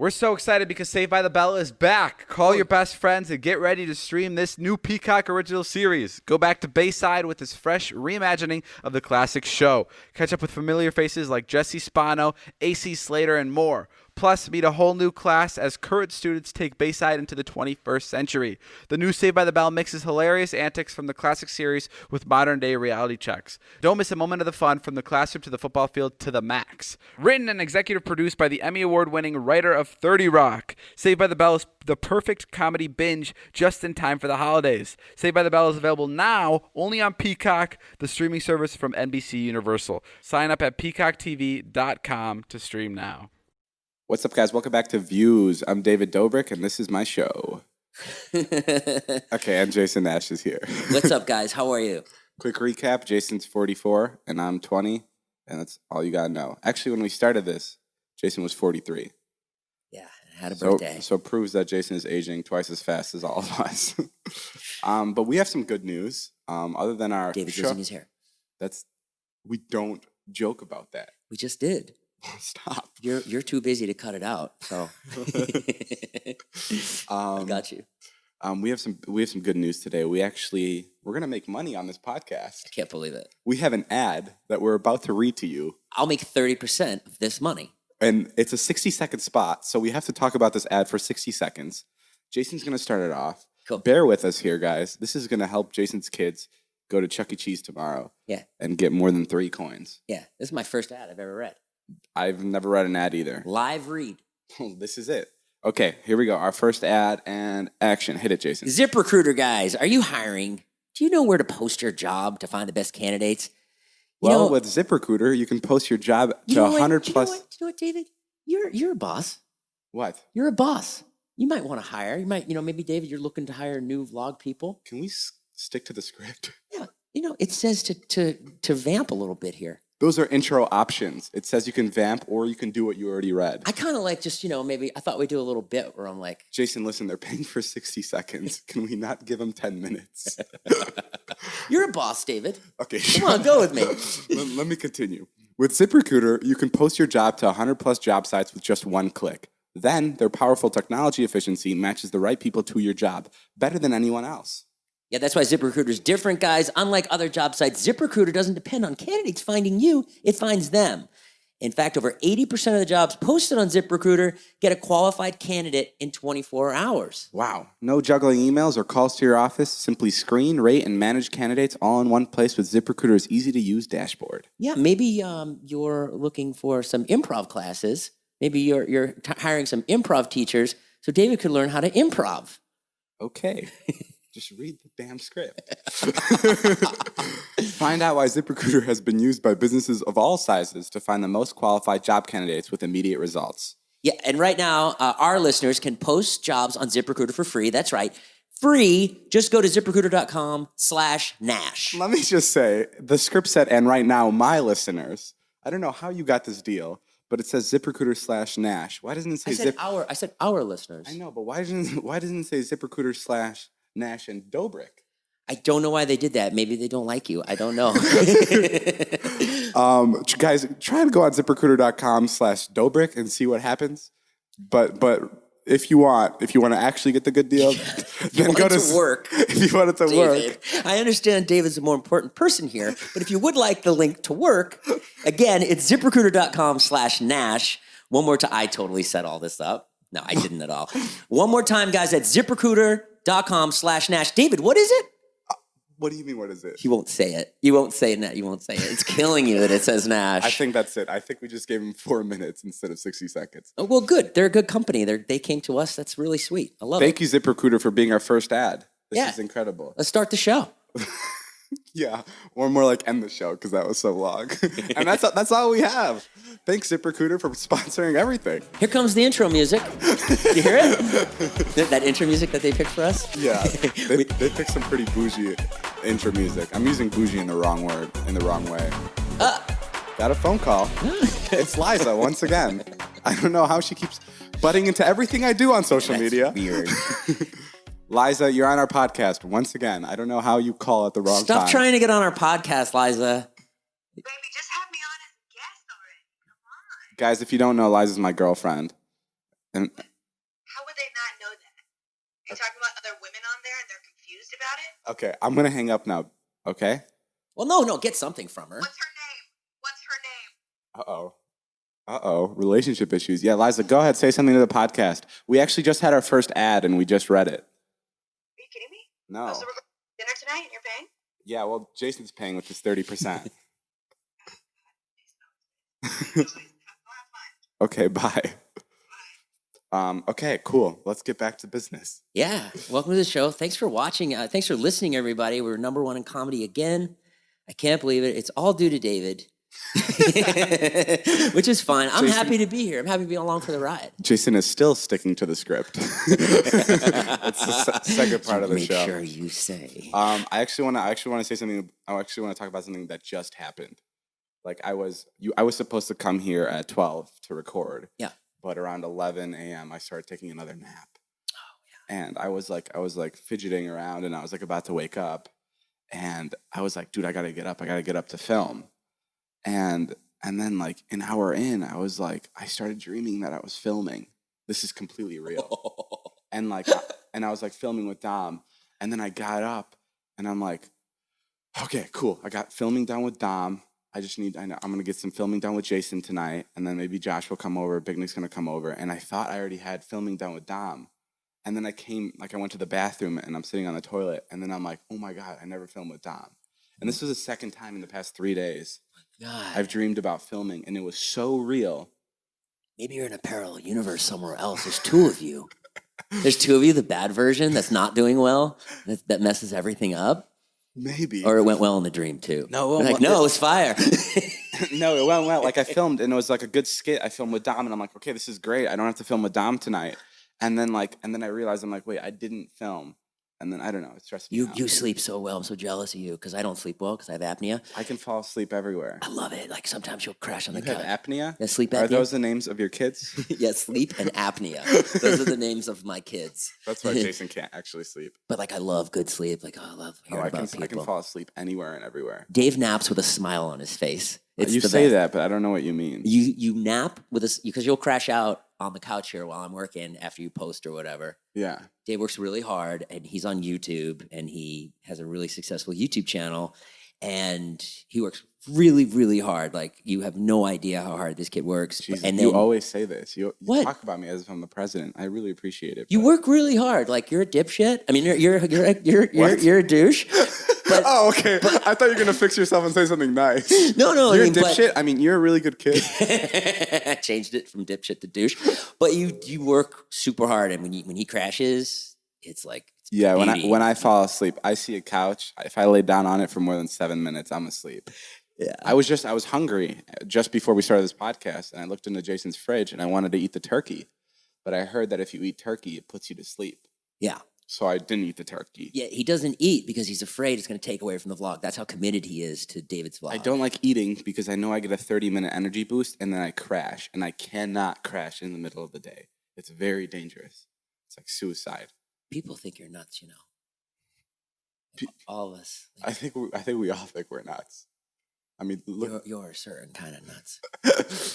We're so excited because Saved by the Bell is back. Call your best friends and get ready to stream this new Peacock original series. Go back to Bayside with this fresh reimagining of the classic show. Catch up with familiar faces like Jesse Spano, AC Slater, and more. Plus, meet a whole new class as current students take Bayside into the 21st century. The new Saved by the Bell mixes hilarious antics from the classic series with modern-day reality checks. Don't miss a moment of the fun from the classroom to the football field to the max. Written and executive produced by the Emmy Award-winning writer of 30 Rock. Saved by the Bell is the perfect comedy binge just in time for the holidays. Saved by the Bell is available now only on Peacock, the streaming service from NBC Universal. Sign up at peacocktv.com to stream now. What's up, guys? Welcome back to Views. I'm David Dobrik, and this is my show. Okay, and Jason Nash is here. What's up, guys? How are you? Quick recap. Jason's 44, and I'm 20, and that's all you got to know. Actually, when we started this, Jason was 43. Yeah, I had a birthday. So it proves that Jason is aging twice as fast as all of us. But we have some good news. Other than our David show, losing his hair. We don't joke about that. We just did. Stop. You're too busy to cut it out, so I got you. We have some good news today. We're gonna make money on this podcast. I can't believe it. We have an ad that we're about to read to you. I'll make 30% of this money. And it's a 60-second spot, so we have to talk about this ad for 60 seconds. Jason's gonna start it off. Cool. Bear with us here, guys. This is gonna help Jason's kids go to Chuck E. Cheese tomorrow. Yeah. And get more than 3 coins. Yeah, this is my first ad I've ever read. I've never read an ad either. Live read. This is it. Okay, here we go. Our first ad and action. Hit it, Jason. ZipRecruiter, guys. Are you hiring? Do you know where to post your job to find the best candidates? With ZipRecruiter, you can post your job to 100 plus. You know what, David? You're a boss. What? You're a boss. You might want to hire. You might, maybe, David, you're looking to hire new vlog people. Can we stick to the script? Yeah. It says to vamp a little bit here. Those are intro options. It says you can vamp or you can do what you already read. I kind of like just, maybe I thought we'd do a little bit where I'm like, Jason, listen, they're paying for 60 seconds. Can we not give them 10 minutes? You're a boss, David. Okay. Come on, go with me. Let me continue. With ZipRecruiter, you can post your job to 100 plus job sites with just one click. Then their powerful technology efficiency matches the right people to your job better than anyone else. Yeah, that's why ZipRecruiter is different, guys. Unlike other job sites, ZipRecruiter doesn't depend on candidates finding you. It finds them. In fact, over 80% of the jobs posted on ZipRecruiter get a qualified candidate in 24 hours. Wow. No juggling emails or calls to your office. Simply screen, rate, and manage candidates all in one place with ZipRecruiter's easy-to-use dashboard. Yeah, maybe you're looking for some improv classes. Maybe you're hiring some improv teachers so David could learn how to improv. Okay. Just read the damn script. Find out why ZipRecruiter has been used by businesses of all sizes to find the most qualified job candidates with immediate results. Yeah, and right now, our listeners can post jobs on ZipRecruiter for free. That's right. Free. Just go to ZipRecruiter.com/Nash. Let me just say, the script said, and right now, my listeners. I don't know how you got this deal, but it says ZipRecruiter/Nash. Why doesn't it say I said our listeners. I know, but why doesn't it say ZipRecruiter/Nash and Dobrik? I don't know why they did that. Maybe they don't like you. I don't know. Guys, try to go on ZipRecruiter.com/Dobrik and see what happens. But if you want to actually get the good deal, then go to work. If you want it to David, work. I understand David's a more important person here, but if you would like the link to work, again, it's ZipRecruiter.com/Nash. One more time. I totally set all this up. No, I didn't at all. One more time, guys, at ZipRecruiter.com/Nash. David, what is it? What do you mean, what is it? He won't say it. You won't say it. You won't say it. It's killing you that it says Nash. I think that's it. I think we just gave him 4 minutes instead of 60 seconds. Oh, well, good. They're a good company. They came to us. That's really sweet. I love it. Thank you, ZipRecruiter, for being our first ad. This is incredible. Let's start the show. Yeah, or more like end the show because that was so long. And that's all we have. Thanks, ZipRecruiter, for sponsoring everything. Here comes the intro music. You hear it? That intro music that they picked for us? Yeah, they picked some pretty bougie intro music. I'm using bougie in the wrong way. Got a phone call. It's Liza once again. I don't know how she keeps butting into everything I do on social media. Weird. Liza, you're on our podcast once again. I don't know how you call at the wrong time. Stop trying to get on our podcast, Liza. Baby, just have me on as a guest already. Come on. Guys, if you don't know, Liza's my girlfriend. And How would they not know that? You're talking about other women on there and they're confused about it? okay, I'm gonna hang up now. Okay. Well, no, get something from her. What's her name? What's her name? Relationship issues. Yeah, Liza, go ahead. Say something to the podcast. We actually just had our first ad and we just read it. Are you kidding me? No. Oh, so we're going to dinner tonight and you're paying? Yeah, well, Jason's paying with his 30%. Oh, that's fine. Okay, bye. Okay, cool. Let's get back to business. Yeah, welcome to the show. Thanks for watching. Thanks for listening, everybody. We're #1 in comedy again. I can't believe it. It's all due to David, which is fine. I'm happy to be here. I'm happy to be along for the ride. Jason is still sticking to the script. That's the second part of the show. Make sure you say. I actually want to say something. I actually want to talk about something that just happened. Like I was supposed to come here at 12 to record. Yeah. But around 11 a.m. I started taking another nap. Oh yeah. And I was like fidgeting around, and I was like about to wake up, and I was like, dude, I gotta get up. I gotta get up to film. And then like an hour in, I was like, I started dreaming that I was filming. This is completely real. And I was like filming with Dom, and then I got up, and I'm like, okay, cool. I got filming done with Dom. I'm going to get some filming done with Jason tonight, and then maybe Josh will come over, Big Nick's going to come over, and I thought I already had filming done with Dom. And then I went to the bathroom, and I'm sitting on the toilet, and then I'm like, oh my God, I never filmed with Dom. And this was the second time in the past 3 days God. I've dreamed about filming, and it was so real. Maybe you're in a parallel universe somewhere else. There's two of you. There's two of you, the bad version that's not doing well, that messes everything up. Maybe. Or it went well in the dream, too. No, You're like, no, it was fire. No, it went well. Like I filmed, and it was like a good skit. I filmed with Dom, and I'm like, okay, this is great. I don't have to film with Dom tonight. And then I realized, I'm like, wait, I didn't film. And then I don't know, it stressed me out. You sleep so well. I'm so jealous of you because I don't sleep well because I have apnea. I can fall asleep everywhere. I love it. Like sometimes you'll crash on the You couch. have apnea? Yeah, sleep apnea. Are those the names of your kids? Yeah, sleep and apnea. Those are the names of my kids. That's why Jason can't actually sleep. But like I love good sleep. Like I love hearing about people. I can fall asleep anywhere and everywhere. Dave naps with a smile on his face. It's You the say best. that, but I don't know what you mean. You nap with us because you'll crash out on the couch here while I'm working after you post or whatever. Yeah. Dave works really hard and he's on YouTube and he has a really successful YouTube channel and he works really, really hard. Like you have no idea how hard this kid works. Jesus, and you always say this. You What? talk about me as if I'm the president. I really appreciate it. You work really hard. Like you're a dipshit. I mean, you're a douche. But, oh, okay. I thought you were gonna fix yourself and say something nice. No. You're I mean, a dipshit. I mean, you're a really good kid. I changed it from dipshit to douche. But you work super hard, and when he crashes, it's like Yeah. baby. When I fall asleep, I see a couch. If I lay down on it for more than 7 minutes, I'm asleep. Yeah. I was hungry just before we started this podcast, and I looked into Jason's fridge, and I wanted to eat the turkey, but I heard that if you eat turkey, it puts you to sleep. Yeah. So I didn't eat the turkey. Yeah, he doesn't eat because he's afraid it's going to take away from the vlog. That's how committed he is to David's vlog. I don't like eating because I know I get a 30-minute energy boost, and then I crash, and I cannot crash in the middle of the day. It's very dangerous. It's like suicide. People think you're nuts, you know. All of us. I think we all think we're nuts. I mean, look. You're a certain kind of nuts.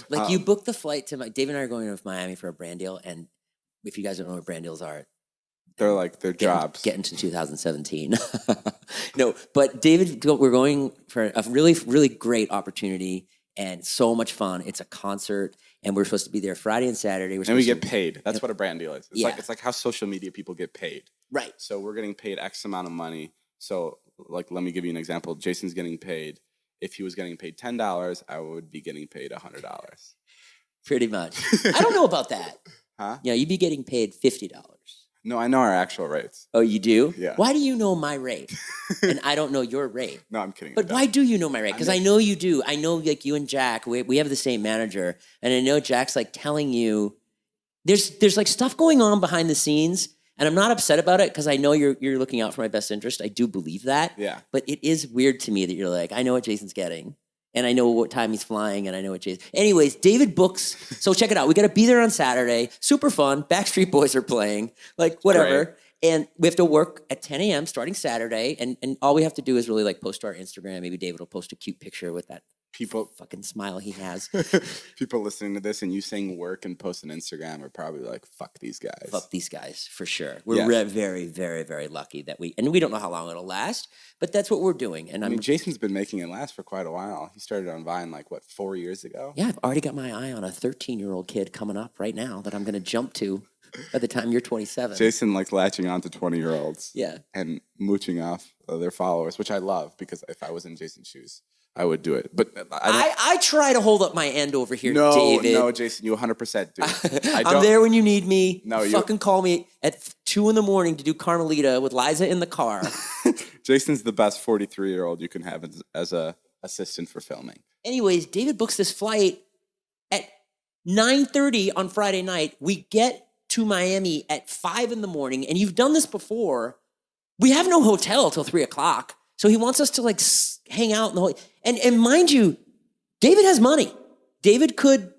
Like you booked the flight to Dave and I are going to Miami for a brand deal, and if you guys don't know what brand deals are, They're jobs. Get into 2017. No, but David, we're going for a really, really great opportunity and so much fun. It's a concert, and we're supposed to be there Friday and Saturday. And we get paid. That's what a brand deal is. It's Yeah. like how social media people get paid. Right. So we're getting paid X amount of money. So like, let me give you an example. Jason's getting paid. If he was getting paid $10, I would be getting paid $100. Pretty much. I don't know about that. Huh? Yeah, you'd be getting paid $50. No, I know our actual rates. Oh, you do? Yeah. Why do you know my rate? And I don't know your rate. No, I'm kidding. But why do you know my rate? Because I know you do. I know like you and Jack, we have the same manager. And I know Jack's like telling you, there's like stuff going on behind the scenes. And I'm not upset about it because I know you're looking out for my best interest. I do believe that. Yeah. But it is weird to me that you're like, I know what Jason's getting. And I know what time he's flying, and I know what Jason. Anyways, David books. So check it out. We got to be there on Saturday. Super fun. Backstreet Boys are playing. Like whatever. Great. And we have to work at 10 a.m. starting Saturday. And all we have to do is really like post to our Instagram. Maybe David will post a cute picture with that People fucking smile he has. people listening to this and you saying work and post on Instagram are probably like, fuck these guys. Fuck these guys, for sure. We're very, very, very lucky that we don't know how long it'll last, but that's what we're doing. And I mean, Jason's been making it last for quite a while. He started on Vine 4 years ago? Yeah, I've already got my eye on a 13-year-old kid coming up right now that I'm going to jump to by the time you're 27. Jason likes latching on to 20-year-olds. Yeah. And mooching off their followers, which I love because if I was in Jason's shoes, I would do it. But I try to hold up my end over here, no, David. No, Jason, you 100% do. I'm there when you need me. No, you fucking call me at 2 a.m. to do Carmelita with Liza in the car. Jason's the best 43-year-old you can have as a assistant for filming. Anyways, David books this flight at 9:30 on Friday night. We get to Miami at 5 a.m, and you've done this before. We have no hotel till 3 o'clock. So he wants us to hang out in the whole, and mind you, David has money. David could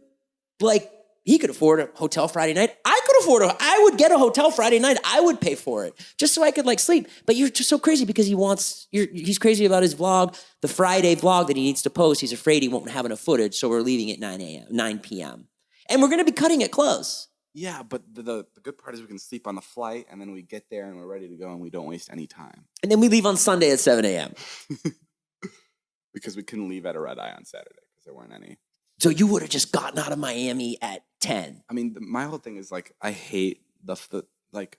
he could afford a hotel Friday night. I would get a hotel Friday night. I would pay for it just so I could sleep. But you're just so crazy because he's crazy about his vlog, the Friday vlog that he needs to post. He's afraid he won't have enough footage. So we're leaving at 9 p.m. And we're going to be cutting it close. Yeah, but the good part is we can sleep on the flight, and then we get there and we're ready to go, and we don't waste any time. And then we leave on Sunday at 7 a.m. Because we couldn't leave at a red eye on Saturday because there weren't any. So you would have just gotten out of Miami at 10. I mean, my whole thing is I hate the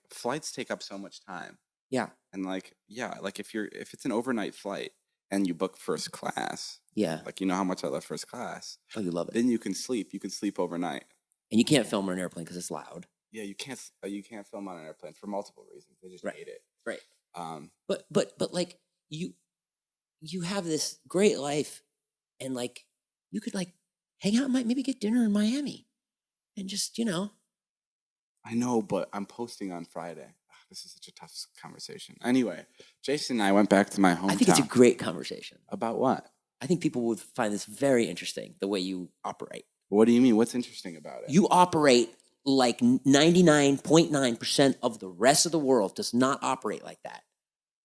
flights take up so much time. Yeah. And if it's an overnight flight and you book first class. Yeah. You know how much I love first class. Oh, you love it. Then you can sleep. You can sleep overnight. And you can't film on an airplane because it's loud. Yeah, you can't film on an airplane for multiple reasons. They just hate it. Right. But you have this great life, and you could hang out, maybe get dinner in Miami, and just I know, but I'm posting on Friday. This is such a tough conversation. Anyway, Jason and I went back to my hometown. I think it's a great conversation. About what? I think people would find this very interesting, the way you operate. What do you mean? What's interesting about it? You operate 99.9% of the rest of the world does not operate like that.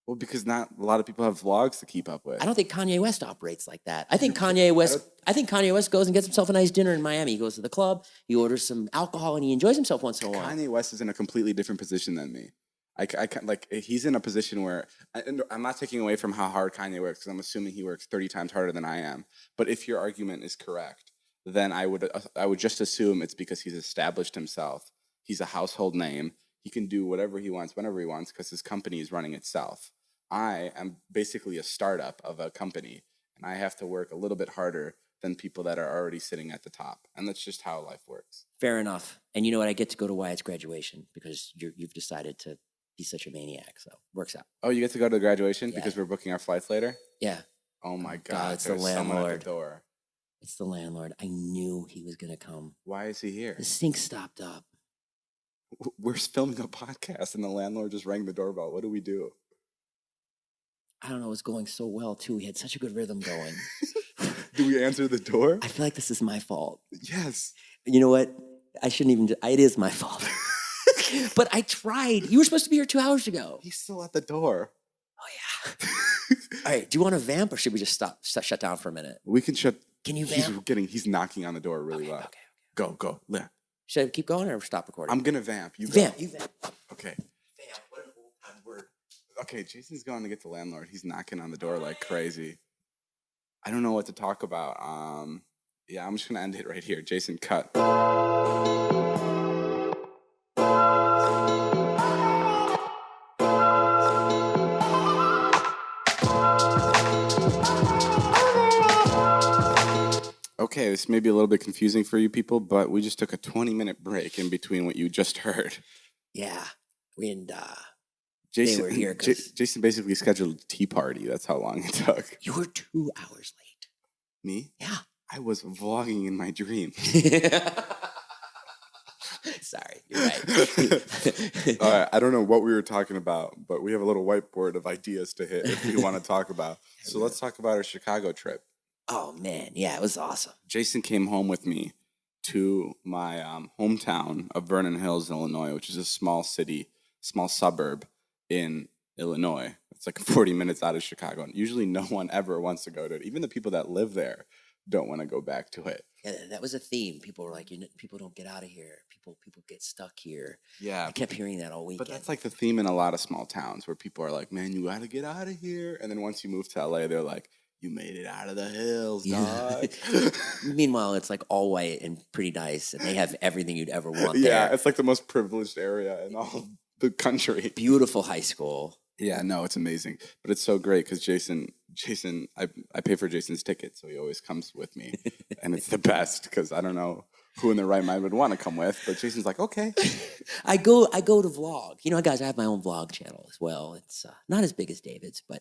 Well, because not a lot of people have vlogs to keep up with. I don't think Kanye West operates like that. I think Kanye West goes and gets himself a nice dinner in Miami. He goes to the club, he orders some alcohol, and he enjoys himself once in a while. Kanye West is in a completely different position than me. He's in a position where I'm not taking away from how hard Kanye works, because I'm assuming he works 30 times harder than I am. But if your argument is correct, then I would just assume it's because he's established himself. He's a household name. He can do whatever he wants, whenever he wants, because his company is running itself. I am basically a startup of a company, and I have to work a little bit harder than people that are already sitting at the top. And that's just how life works. Fair enough. And you know what? I get to go to Wyatt's graduation because you've decided to be such a maniac. So works out. Oh, you get to go to the graduation because we're booking our flights later? Yeah. Oh my God. It's the There's someone landlord. at the door. It's the landlord. I knew he was going to come. Why is he here? The sink stopped up. We're filming a podcast and the landlord just rang the doorbell. What do we do? I don't know. It was going so well, too. We had such a good rhythm going. Do we answer the door? I feel like this is my fault. Yes. You know what? I shouldn't even. It is my fault. But I tried. You were supposed to be here 2 hours ago. He's still at the door. Oh, yeah. All right. Do you want to vamp or should we just shut down for a minute? We can shut. Can you vamp? He's knocking on the door really loud. Okay. Go. Yeah. Should I keep going or stop recording? I'm going to vamp. You vamp. Go. You vamp. Okay. Vamp. What an old-time word. Okay, Jason's going to get the landlord. He's knocking on the door like crazy. I don't know what to talk about. Yeah, I'm just going to end it right here. Jason, cut. Okay, this may be a little bit confusing for you people, but we just took a 20-minute break in between what you just heard. Yeah. And Jason, they were here Jason basically scheduled a tea party. That's how long it took. You were 2 hours late. Me? Yeah. I was vlogging in my dream. Sorry, you're right. All right, I don't know what we were talking about, but we have a little whiteboard of ideas to hit if we want to talk about. So let's talk about our Chicago trip. Oh, man. Yeah, it was awesome. Jason came home with me to my hometown of Vernon Hills, Illinois, which is a small suburb in Illinois. It's 40 minutes out of Chicago. And usually no one ever wants to go to it. Even the people that live there don't want to go back to it. Yeah, that was a theme. People were like, people don't get out of here. People get stuck here. Yeah. I kept hearing that all weekend. But that's like the theme in a lot of small towns where people are like, man, you got to get out of here. And then once you move to LA, they're like, you made it out of the hills, dog. Meanwhile, it's like all white and pretty nice, and they have everything you'd ever want Yeah, there. it's like the most privileged area in all the country. Beautiful high school. Yeah, no, it's amazing. But it's so great because Jason, I pay for Jason's ticket, so he always comes with me. And it's the best because I don't know who in their right mind would want to come with, but Jason's like, okay. I go to vlog. You know, guys, I have my own vlog channel as well. It's not as big as David's, but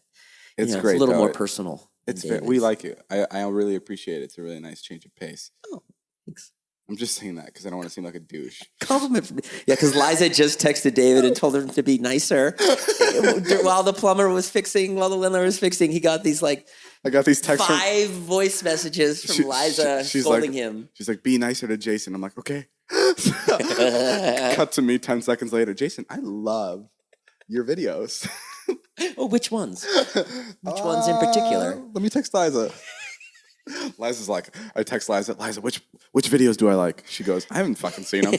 It's It's great. a little though. more personal. than We David's. like it. I really appreciate it. It's a really nice change of pace. Oh, thanks. I'm just saying that because I don't want to seem like a douche. Compliment. Yeah, because Liza just texted David and told him to be nicer. While the landlord was fixing, he got these like I got these texts 5 voice messages from Liza she's scolding like, him. She's like, be nicer to Jason. I'm like, okay. Cut to me 10 seconds later. Jason, I love your videos. Oh, which ones? Which ones in particular? Let me text Liza. Liza's like, I text Liza, which videos do I like? She goes, I haven't fucking seen them.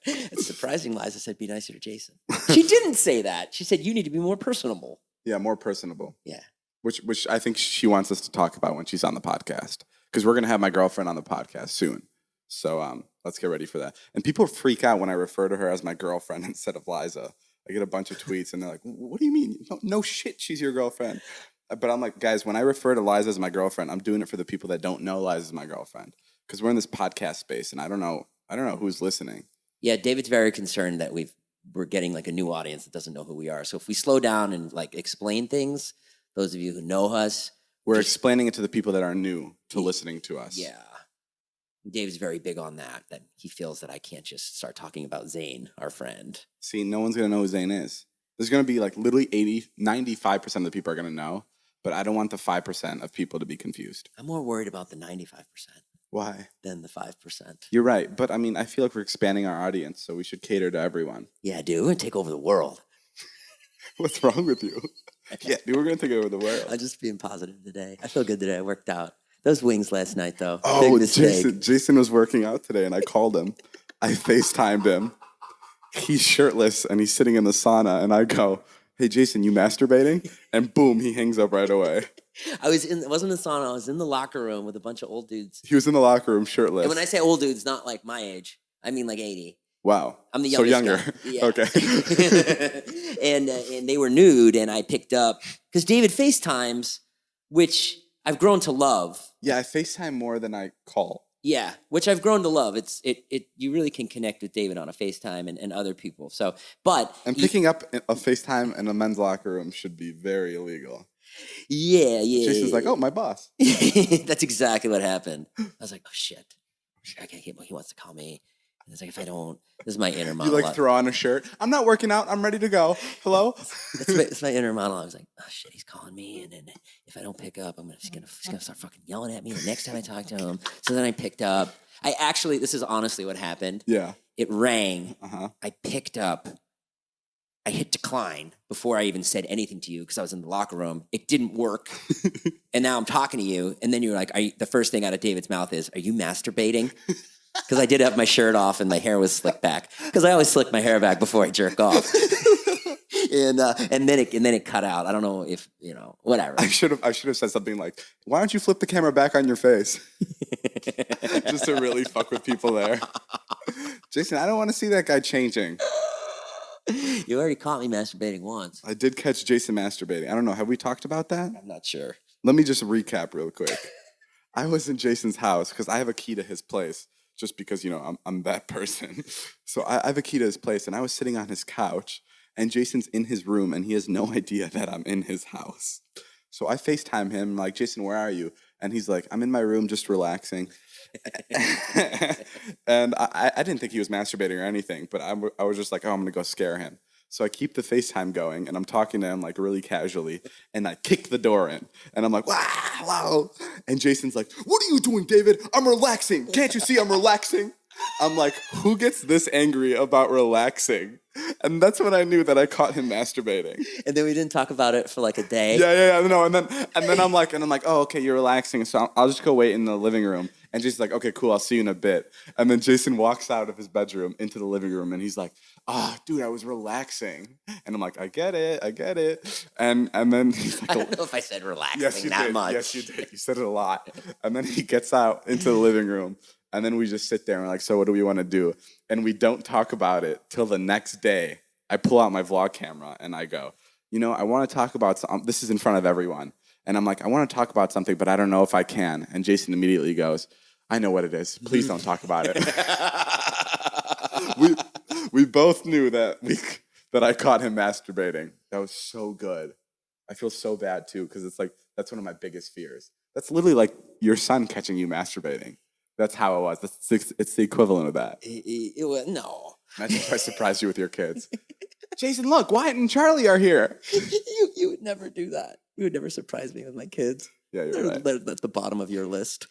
It's surprising Liza said be nicer to Jason. She didn't say that. She said you need to be more personable. Yeah, more personable. Yeah. Which I think she wants us to talk about when she's on the podcast. Because we're going to have my girlfriend on the podcast soon. So let's get ready for that. And people freak out when I refer to her as my girlfriend instead of Liza. I get a bunch of tweets and they're like, what do you mean? No shit, she's your girlfriend. But I'm like, guys, when I refer to Liza as my girlfriend, I'm doing it for the people that don't know Liza as my girlfriend. Because we're in this podcast space and I don't know who's listening. Yeah, David's very concerned that we're getting like a new audience that doesn't know who we are. So if we slow down and like explain things, those of you who know us, We're explaining it to the people that are new to listening to us. yeah. Dave's very big on that he feels that I can't just start talking about Zane, our friend. See, no one's going to know who Zane is. There's going to be like literally 95% of the people are going to know, but I don't want the 5% of people to be confused. I'm more worried about the 95% Why? than the 5%. You're right. But I mean, I feel like we're expanding our audience, so we should cater to everyone. Yeah, dude, we're going to take over the world. What's wrong with you? Yeah, dude, we're going to take over the world. I'm just being positive today. I feel good today. I worked out. Those wings last night, though. Oh, Big mistake. Jason was working out today, and I called him. I FaceTimed him. He's shirtless, and he's sitting in the sauna, and I go, hey, Jason, you masturbating? And boom, he hangs up right away. It wasn't in the sauna. I was in the locker room with a bunch of old dudes. He was in the locker room shirtless. And when I say old dudes, not like my age. I mean like 80. Wow. I'm the so youngest younger. guy. Yeah. Okay. and they were nude, and I picked up because David FaceTimes, which I've grown to love. Yeah, I FaceTime more than I call. Yeah, which I've grown to love. You really can connect with David on a FaceTime and other people. So, but Picking up a FaceTime in a men's locker room should be very illegal. Yeah. Jason's like, oh, my boss. That's exactly what happened. I was like, oh shit, he wants to call me. And it's like, if I don't, this is my inner You monologue. like throw on a shirt. I'm not working out. I'm ready to go. Hello? It's my inner monologue. I was like, oh shit, he's calling me, and then if I don't pick up, he's gonna start fucking yelling at me the next time I talk to him. So then I picked up. This is honestly what happened. Yeah. It rang. Uh-huh. I picked up. I hit decline before I even said anything to you because I was in the locker room. It didn't work, and now I'm talking to you, and then you're like, the first thing out of David's mouth is, "Are you masturbating?" Because I did have my shirt off and my hair was slicked back. Because I always slick my hair back before I jerk off. and then it cut out. I don't know if whatever. I should have said something like, "Why don't you flip the camera back on your face?" Just to really fuck with people there. Jason, I don't want to see that guy changing. You already caught me masturbating once. I did catch Jason masturbating. I don't know. Have we talked about that? I'm not sure. Let me just recap real quick. I was in Jason's house because I have a key to his place. Just because, I'm that person. So I have a key to his place, and I was sitting on his couch, and Jason's in his room, and he has no idea that I'm in his house. So I FaceTime him, like, Jason, where are you? And he's like, I'm in my room just relaxing. And I didn't think he was masturbating or anything, but I was just like, oh, I'm going to go scare him. So I keep the FaceTime going, and I'm talking to him like really casually, and I kick the door in, and I'm like, wow, hello. And Jason's like, what are you doing, David? I'm relaxing. Can't you see I'm relaxing? I'm like, who gets this angry about relaxing? And that's when I knew that I caught him masturbating. And then we didn't talk about it for like a day. Yeah, no, and then I'm like, oh, okay, you're relaxing, so I'll just go wait in the living room. And Jason's like, okay, cool, I'll see you in a bit. And then Jason walks out of his bedroom into the living room, and he's like, dude, I was relaxing. And I'm like, I get it. And then he's like, I don't know if I said relaxing yes, you that did. much. Yes, you did. You said it a lot. And then he gets out into the living room, and then we just sit there and we're like, so what do we want to do? And we don't talk about it till the next day. I pull out my vlog camera and I go, I want to talk about something. This is in front of everyone. And I'm like, I want to talk about something, but I don't know if I can. And Jason immediately goes, I know what it is. Please don't talk about it. we both knew that I caught him masturbating. That was so good. I feel so bad too, because it's like, that's one of my biggest fears. That's literally like your son catching you masturbating. That's how it was. It's the equivalent of that. No. Imagine if I surprised you with your kids. Jason, look, Wyatt and Charlie are here. You would never do that. You would never surprise me with my kids. Yeah, you're right. They're at the bottom of your list.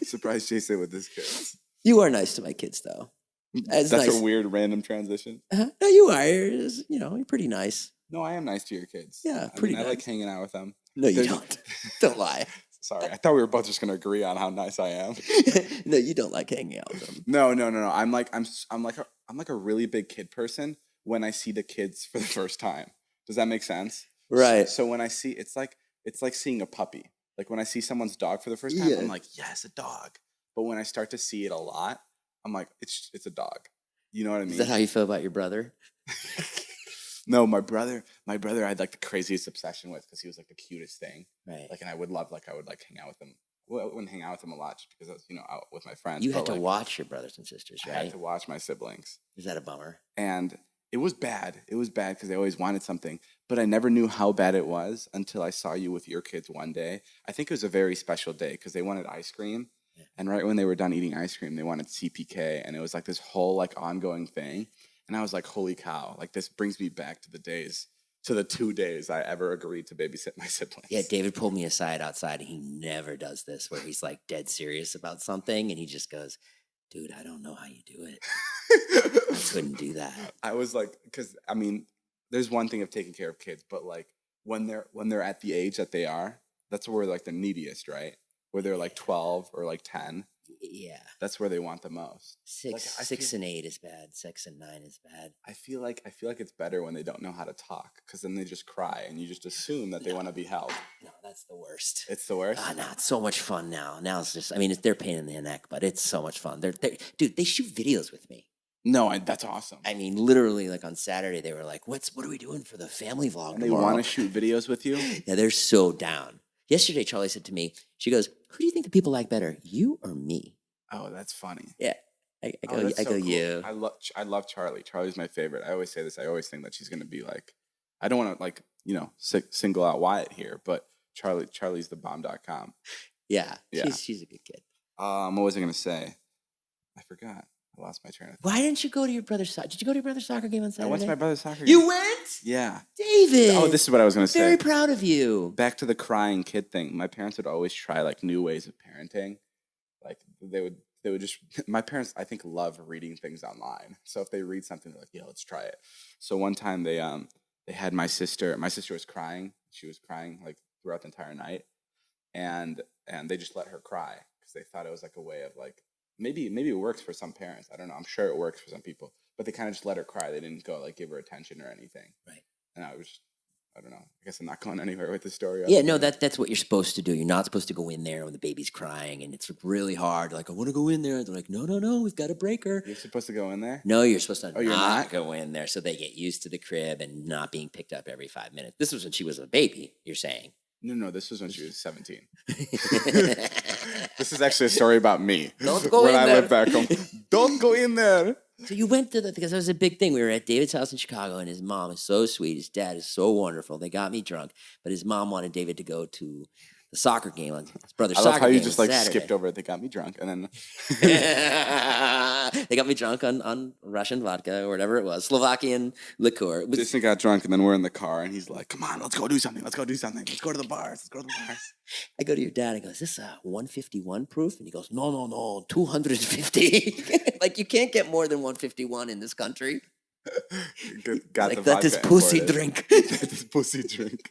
Surprise Jason with his kids. You are nice to my kids, though. That's nice. a weird random transition. No, you are. You're pretty nice. No, I am nice to your kids. Yeah, pretty nice. I like hanging out with them. No, you don't. Don't lie. Sorry, I thought we were both just gonna agree on how nice I am. No, you don't like hanging out with them. No. I'm like a really big kid person when I see the kids for the first time. Does that make sense? Right. So when I see, it's like seeing a puppy. Like when I see someone's dog for the first time, Yeah. I'm like, yes, a dog. But when I start to see it a lot, I'm like, it's a dog. You know what I mean? Is that how you feel about your brother? No, my brother I had like the craziest obsession with because he was like the cutest thing. Right. Like, and I would hang out with him. Well, I wouldn't hang out with him a lot just because I was, out with my friends. You but, had to like, watch your brothers and sisters, I right? had to watch my siblings. Is that a bummer? And it was bad. It was bad because I always wanted something, but I never knew how bad it was until I saw you with your kids one day. I think it was a very special day because they wanted ice cream. Yeah. And right when they were done eating ice cream, they wanted CPK. And it was like this whole like ongoing thing. And I was like, holy cow, like this brings me back to the 2 days I ever agreed to babysit my siblings. Yeah, David pulled me aside outside, and he never does this, where he's like dead serious about something, and he just goes, dude, I don't know how you do it. I couldn't do that. I was like, because I mean, there's one thing of taking care of kids, but like when they're at the age that they are, that's where like the neediest, right? Where they're like 12 or like 10. Yeah. That's where they want the most. Six and 8 is bad. 6 and 9 is bad. I feel like it's better when they don't know how to talk because then they just cry and you just assume that they want to be held. No, that's the worst. It's the worst? No, it's so much fun now. Now it's just, they're pain in the neck, but it's so much fun. Dude, they shoot videos with me. No, that's awesome. Literally, like on Saturday, they were like, what are we doing for the family vlog and they tomorrow? want to shoot videos with you? Yeah, they're so down. Yesterday, Charlie said to me, she goes, who do you think the people like better, you or me? Oh, that's funny. Yeah. I go, cool. you. I love Charlie. Charlie's my favorite. I always say this. I always think that she's going to be like, I don't want to like, single out Wyatt here, but Charlie's the bomb.com. Yeah. She's a good kid. What was I going to say? I forgot. I lost my train of thought. Why didn't you go to your brother's soccer? Did you go to your brother's soccer game on Saturday? I went to my brother's soccer game. You went? Yeah. David. Oh, this is what I was going to say. Very proud of you. Back to the crying kid thing. My parents would always try like new ways of parenting. Like they would just, my parents, I think, love reading things online. So if they read something, they're like, yeah, let's try it. So one time they had my sister was crying. She was crying like throughout the entire night. And they just let her cry because they thought it was like a way of like, maybe it works for some parents. I don't know. I'm sure it works for some people, but they kind of just let her cry. They didn't go like give her attention or anything. Right. And I don't know. I guess I'm not going anywhere with the story. Yeah, no, that's what you're supposed to do. You're not supposed to go in there when the baby's crying and it's really hard. Like, I want to go in there. They're like, no, we've got to break her. You're supposed to go in there? No, you're supposed to you're not go in there so they get used to the crib and not being picked up every 5 minutes. This was when she was a baby, you're saying. No, this was when she was 17. This is actually a story about me. Don't go when in I there. lived back home. Don't go in there. So you went to because that was a big thing. We were at David's house in Chicago, and his mom is so sweet. His dad is so wonderful. They got me drunk, but his mom wanted David to go to the soccer game on his brother's I soccer love how you game just on like Saturday. skipped over it. They got me drunk, and then They got me drunk on Russian vodka or whatever it was, Slovakian liqueur. It was, Jason got drunk, and then we're in the car, and he's like, "Come on, let's go do something. Let's go do something. Let's go to the bars. Let's go to the bars." I go to your dad. I go, "Is this a 151 proof?" And he goes, "No, 250." Like you can't get more than 151 in this country. Got Like the that is vodka pussy imported. drink. That is pussy drink.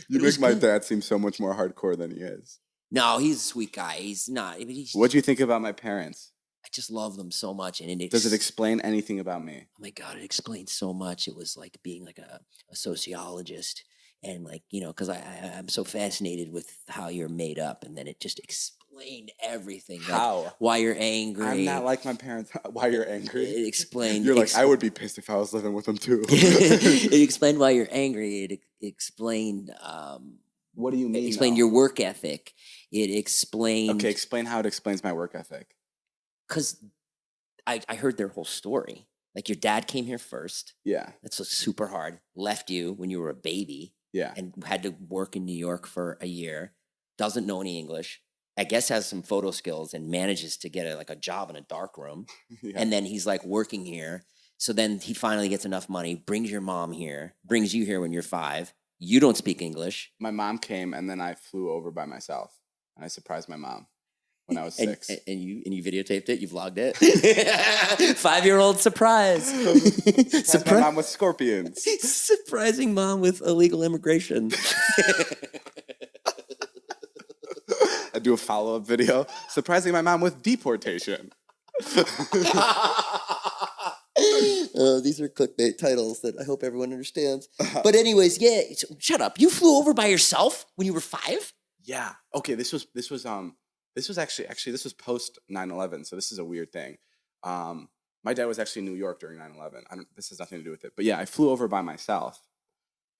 You It was make my good. dad seem so much more hardcore than he is. No, he's a sweet guy. He's not. I mean, What do you think about my parents? I just love them so much, and Does it explain anything about me? oh my god, it explains so much. It was like being like a sociologist, and like because I'm so fascinated with how you're made up, and then it just explained everything. Like How? why you're angry. I'm not like my parents. Why you're angry? It explained. You're like, I would be pissed if I was living with them too. It explained why you're angry. It explained. What do you mean? It explained though? your work ethic. It explained. Okay, explain how it explains my work ethic. Because I heard their whole story. Like your dad came here first. Yeah, That's so super hard. Left you when you were a baby yeah. and had to work in New York for a year. Doesn't know any English. I guess has some photo skills and manages to get a job in a dark room. Yeah. And then he's like working here. So then he finally gets enough money, brings your mom here, brings you here when you're 5. You don't speak English. My mom came, and then I flew over by myself, and I surprised my mom when I was 6. And you videotaped it, you vlogged it. 5-year-old surprise. Surprised my mom with scorpions. Surprising mom with illegal immigration. I do a follow-up video, surprising my mom with deportation. These are clickbait titles that I hope everyone understands. But anyways, yeah. Shut up. You flew over by yourself when you were 5? Yeah. Okay. This was actually this was post 9/11. So this is a weird thing. My dad was actually in New York during 9/11. This has nothing to do with it. But yeah, I flew over by myself,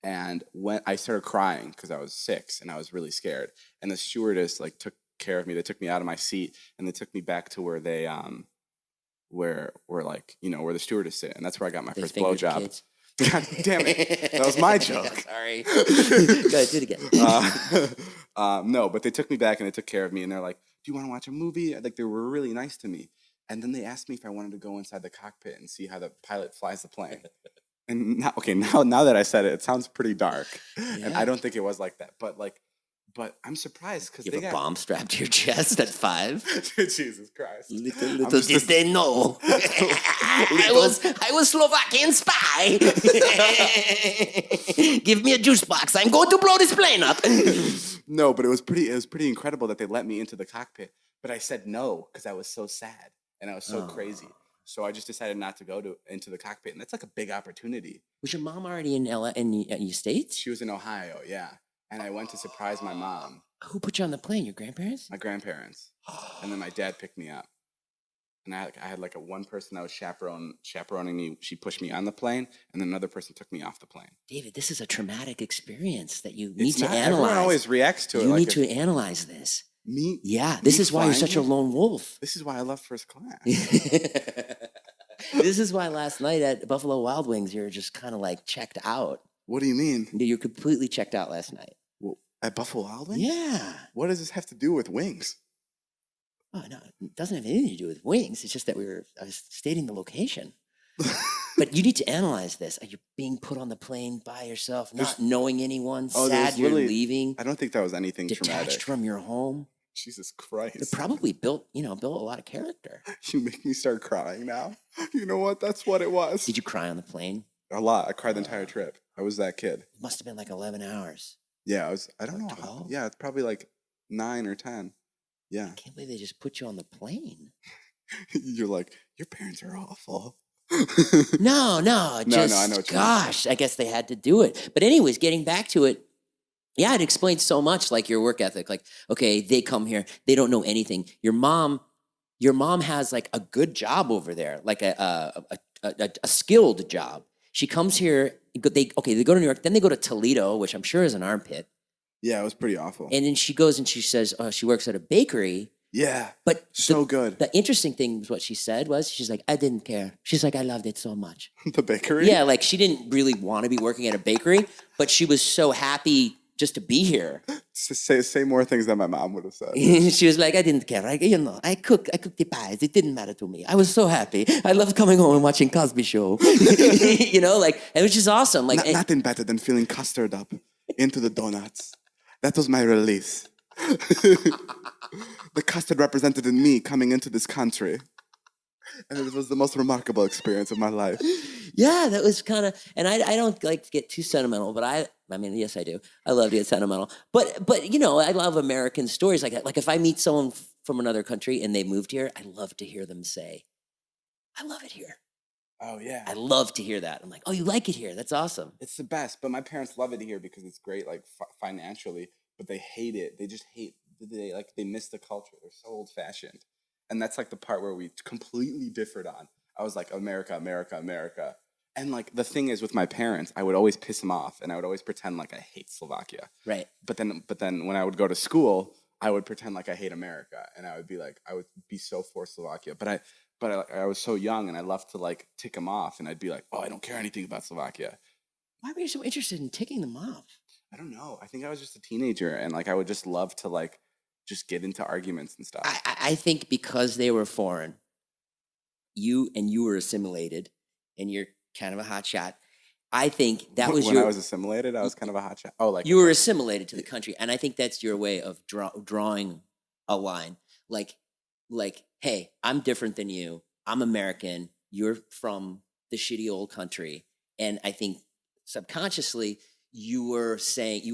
and when I started crying because I was 6 and I was really scared. And the stewardess took care of me. They took me out of my seat and they took me back to where they where the stewardess sit, and that's where I got my first fingered blowjob. kids. God damn it! That was my joke. Sorry. Go ahead, do it again. No, but they took me back and they took care of me, and they're like, "Do you want to watch a movie?" Like they were really nice to me, and then they asked me if I wanted to go inside the cockpit and see how the pilot flies the plane. And now that I said it, it sounds pretty dark, and I don't think it was like that. But I'm surprised because You they have a got bomb strapped to your chest at 5? Jesus Christ. Little just did they know. I was Slovakian spy. Give me a juice box. I'm going to blow this plane up. No, but it was pretty incredible that they let me into the cockpit. But I said no because I was so sad and I was so crazy. So I just decided not to go into the cockpit, and that's like a big opportunity. Was your mom already in LA in the States? She was in Ohio, yeah, and I went to surprise my mom, Who put you on the plane? Your grandparents? my grandparents, and then my dad picked me up. And I had like a one person that was chaperoning me. She pushed me on the plane, and then another person took me off the plane. David, this is a traumatic experience that you need It's to not, analyze. everyone always reacts to it. You like need to analyze this. me. Yeah, this me is why you're flying such a here? lone wolf. This is why I love first class. This is why last night at Buffalo Wild Wings you were just kind of like checked out. What do you mean? You're completely checked out last night. Well, at Buffalo Wild Wings? Yeah. What does this have to do with wings? Oh no, it doesn't have anything to do with wings. It's just that I was stating the location. But you need to analyze this. You're being put on the plane by yourself, not knowing anyone, Oh, sad there's you're really- leaving, I don't think that was anything detached traumatic. from your home. Jesus It Christ. probably built a lot of character. You make me start crying now. You know what? That's what it was. Did you cry on the plane? A lot. I cried the entire trip. I was that kid. It must have been like 11 hours. Yeah, I don't know. 12? Yeah, it's probably like 9 or 10. Yeah. I can't believe they just put you on the plane. You're like, your parents are awful. No, No, I know what you mean. gosh, I guess they had to do it. But anyways, getting back to it, yeah, it explains so much, like your work ethic. Like, okay, they come here, they don't know anything. Your mom has like a good job over there, like a skilled job. She comes here. They go to New York, then they go to Toledo, which I'm sure is an armpit. Yeah, it was pretty awful. And then she goes and she says she works at a bakery. Yeah. But So good. The interesting thing was what she said was she's like, I didn't care. She's like, I loved it so much. The bakery? Yeah, like she didn't really want to be working at a bakery, but she was so happy just to be here. Say more things than my mom would have said. She was like, I didn't care. I cooked the pies. It didn't matter to me. I was so happy. I loved coming home and watching Cosby Show. It was just awesome. Like Nothing better than feeling custard up into the donuts. That was my release. The custard represented in me coming into this country. And it was the most remarkable experience of my life. Yeah, that was kind of, and I don't like to get too sentimental, but I mean, yes, I do. I love to get sentimental, but I love American stories like that. Like if I meet someone from another country and they moved here, I love to hear them say, "I love it here." Oh yeah, I love to hear that. I'm like, "Oh, you like it here? That's awesome." it's the best. But my parents love it here because it's great, like financially. But they hate it. They just hate. They miss the culture. They're so old fashioned. And that's like the part where we completely differed on. I was like, America, America, America. And like the thing is with my parents, I would always piss them off and I would always pretend like I hate Slovakia. Right. But then when I would go to school, I would pretend like I hate America. And I would be so for Slovakia. But I was so young and I loved to like tick them off. And I'd be like, oh, I don't care anything about Slovakia. Why were you so interested in ticking them off? I don't know. I think I was just a teenager and like I would just love to like just get into arguments and stuff. I think because they were foreign, you were assimilated, and you're kind of a hot shot. I think that was when I was assimilated, I was kind of a hot shot. Oh, like you were assimilated to the country, and I think that's your way of drawing a line. Like, hey, I'm different than you. I'm American. You're from the shitty old country, and I think subconsciously you were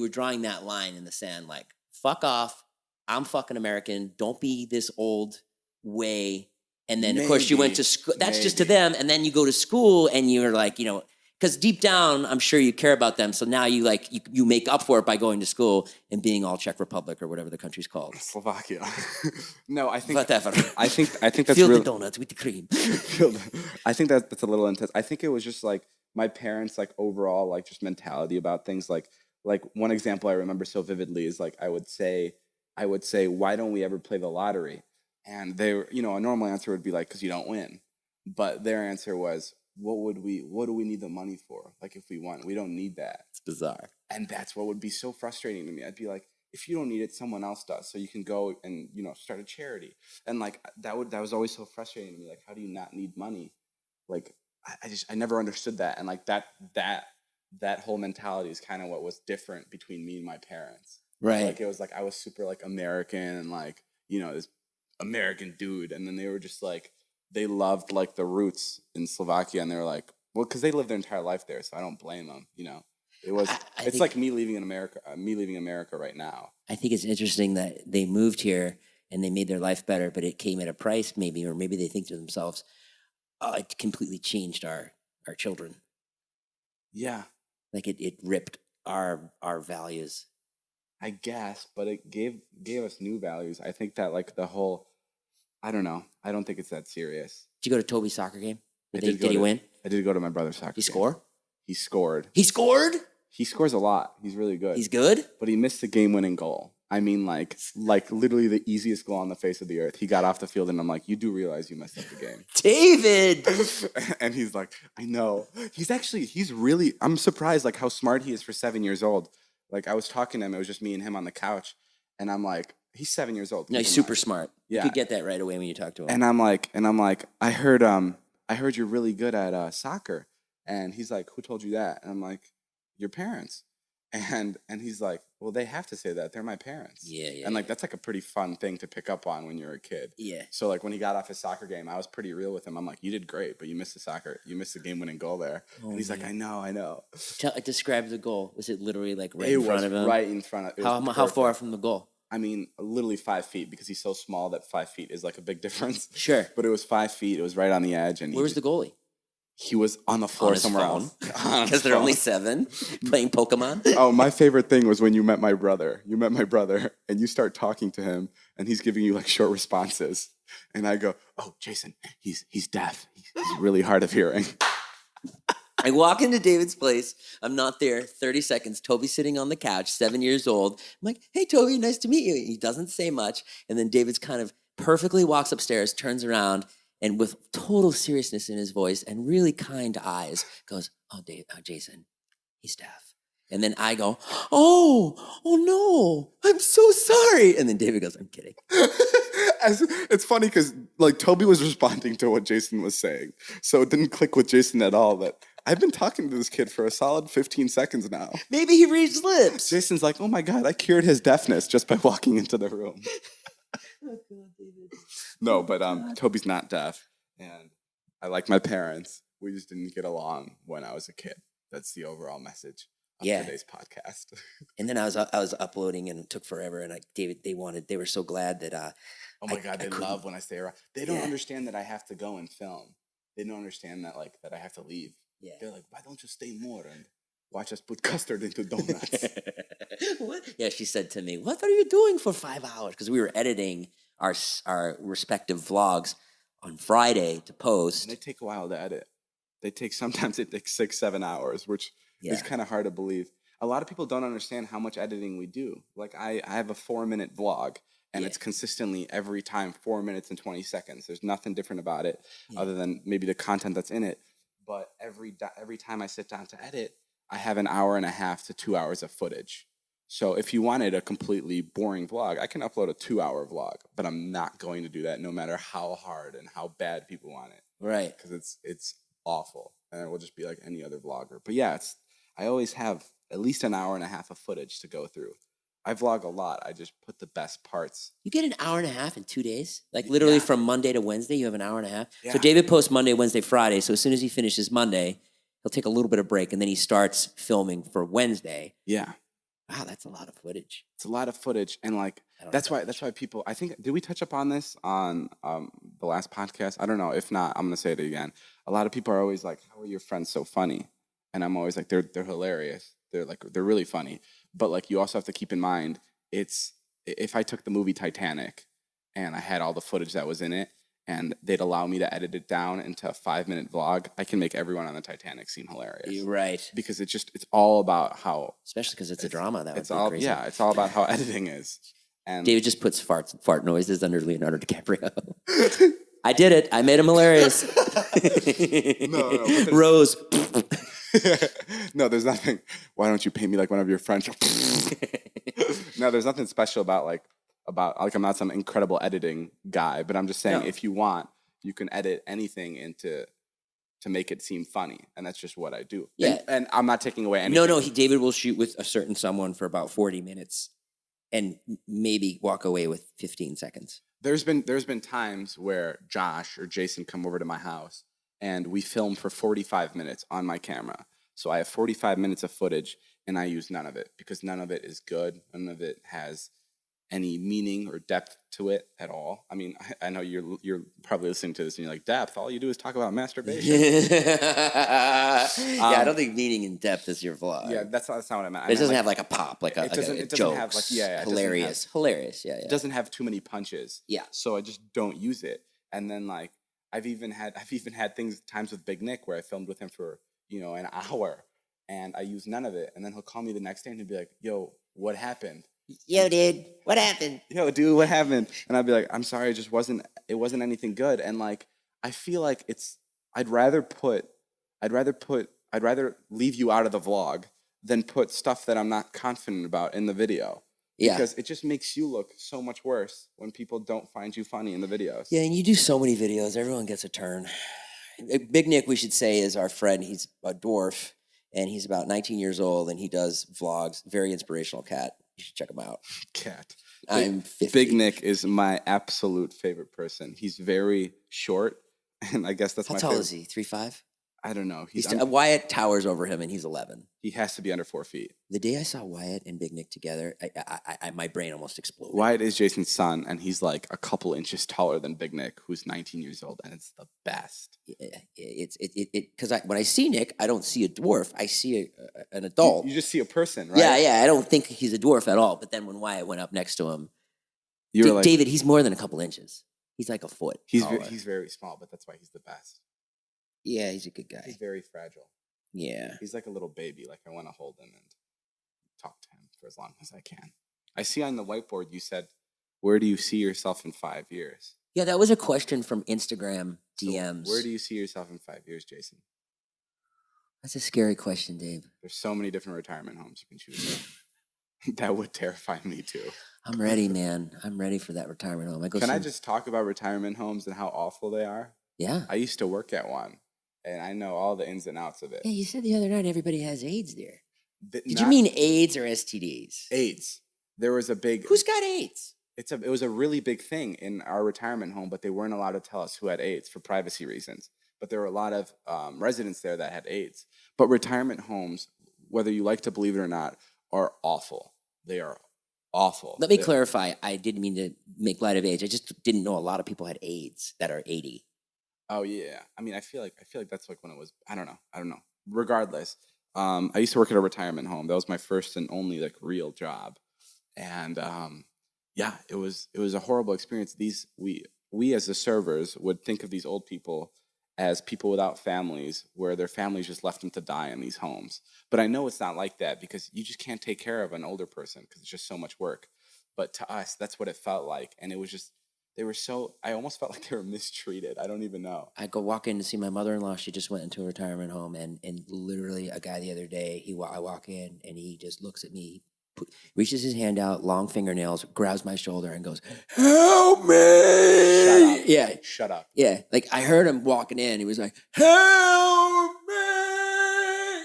drawing that line in the sand, like, fuck off. I'm fucking American. Don't be this old way. And then, of course, you went to school. That's just to them. And then you go to school and you're like, because deep down, I'm sure you care about them. So now you make up for it by going to school and being all Czech Republic or whatever the country's called. Slovakia. No, I think Whatever. I think that's Fill really the donuts with the cream. I think that's a little intense. I think it was just like my parents' like overall like just mentality about things. Like one example I remember so vividly is like I would say, why don't we ever play the lottery? And they were, a normal answer would be like, because you don't win. But their answer was, what do we need the money for? Like if we won, we don't need that. It's bizarre. And that's what would be so frustrating to me. I'd be like, if you don't need it, someone else does. So you can go and, start a charity. And like, that was always so frustrating to me. Like, how do you not need money? Like, I never understood that. And like that whole mentality is kind of what was different between me and my parents. Right. Like it was like I was super like American and like, this American dude. And then they were just like, they loved like the roots in Slovakia. And they were like, well, because they lived their entire life there. So I don't blame them, It was, it's like me leaving America right now. I think it's interesting that they moved here and they made their life better, but it came at a price maybe, or maybe they think to themselves, oh, it completely changed our children. Yeah. Like it ripped our values. I guess, but it gave us new values. I think that like the whole, I don't know. I don't think it's that serious. Did you go to Toby's soccer game? Did he to win? I did go to my brother's soccer game. He score? He scored. He scored? He scores a lot. He's really good. He's good? But he missed the game-winning goal. I mean, like literally the easiest goal on the face of the earth. He got off the field, and I'm like, you do realize you messed up the game. David! And he's like, I know. I'm surprised like how smart he is for 7 years old. Like I was talking to him, it was just me and him on the couch. And I'm like, he's 7 years old. No, he's super smart. Yeah. You could get that right away when you talk to him. And I'm like, I heard you're really good at soccer. And he's like, who told you that? And I'm like, your parents. And he's like, well, they have to say that. They're my parents. Yeah. And like that's like a pretty fun thing to pick up on when you're a kid. Yeah. So like when he got off his soccer game, I was pretty real with him. I'm like, you did great, but you missed the game-winning goal there. And he's like, I know. Describe the goal. Was it literally like right in in front of him? Right in front of him. How far from the goal? I mean, literally 5 feet because he's so small that 5 feet is like a big difference. Sure. But it was 5 feet. It was right on the edge. And where was the goalie? He was on the floor somewhere else. Because they're only 7 playing Pokemon. Oh, my favorite thing was when you met my brother. You met my brother and you start talking to him and he's giving you like short responses. And I go, oh, Jason, he's deaf. He's really hard of hearing. I walk into David's place. I'm not there. 30 seconds. Toby's sitting on the couch, 7 years old. I'm like, hey, Toby, nice to meet you. He doesn't say much. And then David's kind of perfectly walks upstairs, turns around, and with total seriousness in his voice and really kind eyes, goes, oh, Jason, he's deaf. And then I go, oh no, I'm so sorry. And then David goes, I'm kidding. It's funny because like Toby was responding to what Jason was saying, so it didn't click with Jason at all. That I've been talking to this kid for a solid 15 seconds now. Maybe he reads lips. Jason's like, oh my God, I cured his deafness just by walking into the room. No, but Toby's not deaf, and I like my parents. We just didn't get along when I was a kid. That's the overall message of today's podcast. And then I was uploading and it took forever. And they were so glad that oh my God, they love when I stay around. They don't understand that I have to go and film. They don't understand that that I have to leave. Yeah. They're like, why don't you stay more and watch us put custard into donuts? What? Yeah, she said to me, what are you doing for 5 hours? Because we were editing our respective vlogs on Friday to post. And they take a while to edit. Sometimes it takes 6-7 hours, which is kind of hard to believe. A lot of people don't understand how much editing we do. Like I have a 4-minute vlog, and it's consistently every time 4 minutes and 20 seconds. There's nothing different about it other than maybe the content that's in it. But every time I sit down to edit, I have an hour and a half to 2 hours of footage. So if you wanted a completely boring vlog, I can upload a 2-hour vlog, but I'm not going to do that no matter how hard and how bad people want it. Right. Because it's awful, and it will just be like any other vlogger. But yeah, I always have at least an hour and a half of footage to go through. I vlog a lot. I just put the best parts. You get an hour and a half in 2 days? Like literally from Monday to Wednesday, you have an hour and a half? Yeah. So David posts Monday, Wednesday, Friday. So as soon as he finishes Monday, he'll take a little bit of break and then he starts filming for Wednesday. Yeah. Wow, that's a lot of footage. It's a lot of footage, and like that's why people. I think did we touch upon this on the last podcast? I don't know. If not, I'm gonna say it again. A lot of people are always like, "How are your friends so funny?" And I'm always like, "They're hilarious. They're really funny." But like, you also have to keep in mind, if I took the movie Titanic, and I had all the footage that was in it, and they'd allow me to edit it down into a 5-minute vlog, I can make everyone on the Titanic seem hilarious. You're right. Because it's all about how... Especially because it's a drama. That it's would be all crazy. Yeah, it's all about how editing is. And David just puts fart noises under Leonardo DiCaprio. I did it. I made him hilarious. No. Rose. No, there's nothing. Why don't you paint me like one of your friends? No, there's nothing special about I'm not some incredible editing guy, but I'm just saying if you want, you can edit anything to make it seem funny, and that's just what I do. Yeah, and I'm not taking away anything. No. David will shoot with a certain someone for about 40 minutes, and maybe walk away with 15 seconds. There's been times where Josh or Jason come over to my house, and we film for 45 minutes on my camera. So I have 45 minutes of footage, and I use none of it because none of it is good. None of it has any meaning or depth to it at all. I mean, I know you're probably listening to this and you're like, depth? All you do is talk about masturbation. I don't think meaning and depth is your vlog. Yeah, that's not what I meant. It doesn't have like a pop, like a doesn't jokes. have like hilarious. Yeah. It doesn't have too many punches. Yeah. So I just don't use it. And then like I've even had times with Big Nick where I filmed with him for an hour, and I use none of it. And then he'll call me the next day and he'll be like, "Yo, what happened?" Yo, dude, what happened? Yo, dude, what happened? And I'd be like, I'm sorry, it wasn't anything good. And like, I feel like I'd rather leave you out of the vlog than put stuff that I'm not confident about in the video. Yeah. Because it just makes you look so much worse when people don't find you funny in the videos. Yeah, and you do so many videos, everyone gets a turn. Big Nick, we should say, is our friend. He's a dwarf, and he's about 19 years old, and he does vlogs. Very inspirational cat. You should check him out. Cat. I'm 50. Big Nick is my absolute favorite person. He's very short, and I guess that's How my tall favorite. is he? 3'5"? I don't know. Wyatt towers over him, and he's 11. He has to be under 4 feet. The day I saw Wyatt and Big Nick together, my brain almost exploded. Wyatt is Jason's son, and he's like a couple inches taller than Big Nick, who's 19 years old, and it's the best. Because when I see Nick, I don't see a dwarf. I see an adult. You just see a person, right? Yeah. I don't think he's a dwarf at all. But then when Wyatt went up next to him, you're like, David, he's more than a couple inches. He's like a foot. He's very small, but that's why he's the best. Yeah, he's a good guy. He's very fragile. Yeah. He's like a little baby. Like, I want to hold him and talk to him for as long as I can. I see on the whiteboard you said, where do you see yourself in 5 years? Yeah, that was a question from Instagram DMs. So where do you see yourself in 5 years, Jason? That's a scary question, Dave. There's so many different retirement homes you can choose from. That would terrify me too. I'm ready, man. I'm ready for that retirement home. Can I just talk about retirement homes and how awful they are? Yeah. I used to work at one, and I know all the ins and outs of it. Yeah, you said the other night everybody has AIDS there. Did you Not mean AIDS or STDs? AIDS? There was a big. Who's got AIDS? It was a really big thing in our retirement home, but they weren't allowed to tell us who had AIDS for privacy reasons. But there were a lot of residents there that had AIDS. But retirement homes, whether you like to believe it or not, are awful. They are awful. Let me clarify. I didn't mean to make light of AIDS. I just didn't know a lot of people had AIDS that are 80. Oh yeah. I mean, I feel like that's like when it was. I don't know. Regardless, I used to work at a retirement home. That was my first and only like real job, and yeah, it was a horrible experience. We as the servers would think of these old people as people without families, where their families just left them to die in these homes. But I know it's not like that, because you just can't take care of an older person because it's just so much work. But to us, that's what it felt like. And it was just, I almost felt like they were mistreated. I don't even know. I go walk in to see my mother-in-law. She just went into a retirement home, and literally a guy the other day, I walk in and he just looks at me, reaches his hand out, long fingernails, grabs my shoulder and goes, "Help me!" Shut up. Yeah. Shut up. Yeah. Like I heard him walking in. He was like, "Help me!"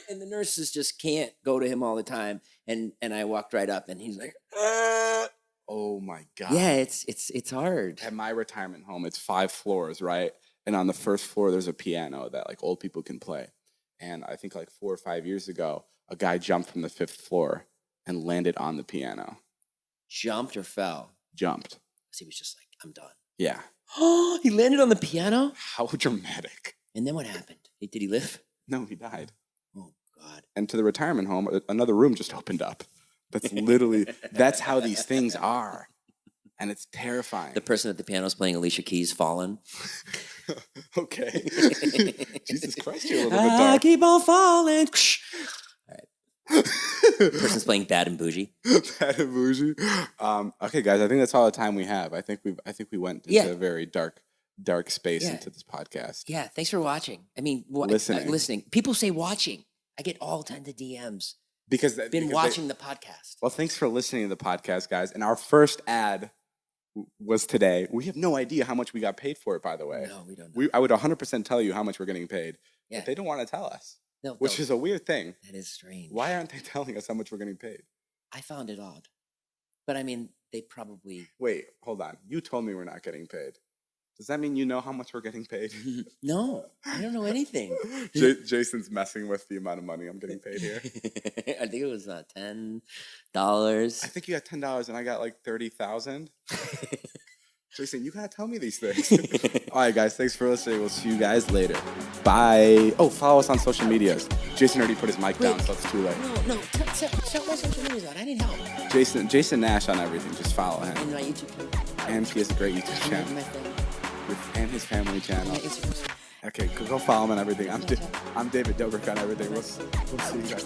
And the nurses just can't go to him all the time. And I walked right up and he's like, "Ah." Oh my God. Yeah, it's hard. At my retirement home, it's 5 floors, right? And on the first floor, there's a piano that like old people can play. And I think like 4 or 5 years ago, a guy jumped from the 5th floor and landed on the piano. Jumped or fell? Jumped. So he was just like, "I'm done." Yeah. Oh, he landed on the piano? How dramatic. And then what happened? Did he live? No, he died. Oh, God. And to the retirement home, another room just opened up. That's how these things are. And it's terrifying. The person at the piano is playing Alicia Keys' Fallen. Okay. Jesus Christ, you're a little bit dark. I keep on falling. All right. Person's playing Bad and Bougie. Bad and Bougie. Okay, guys, I think that's all the time we have. I think we went into a very dark space into this podcast. Yeah, thanks for watching. I mean, listening. People say watching. I get all kinds of DMs. Because watching the podcast. Well, thanks for listening to the podcast, guys. And our first ad was today. We have no idea how much we got paid for it, by the way. No, we don't know. I would 100% tell you how much we're getting paid. Yeah. But they don't want to tell us. No, which is a weird thing. That is strange. Why aren't they telling us how much we're getting paid? I found it odd. But I mean, they probably... Wait, hold on. You told me we're not getting paid. Does that mean you know how much we're getting paid? No, I don't know anything. Jason's messing with the amount of money I'm getting paid here. I think it was $10. I think you got $10 and I got like 30,000. Jason, you gotta tell me these things. All right, guys, thanks for listening. We'll see you guys later. Bye. Oh, follow us on social medias. Jason already put his mic down, so it's too late. No. Tell my social medias out. I need help. Jason Nash on everything. Just follow him. And my YouTube channel. And he has a great YouTube channel. And his family channel. Okay, go follow him on everything. I'm David Dobrik on everything. We'll see you guys.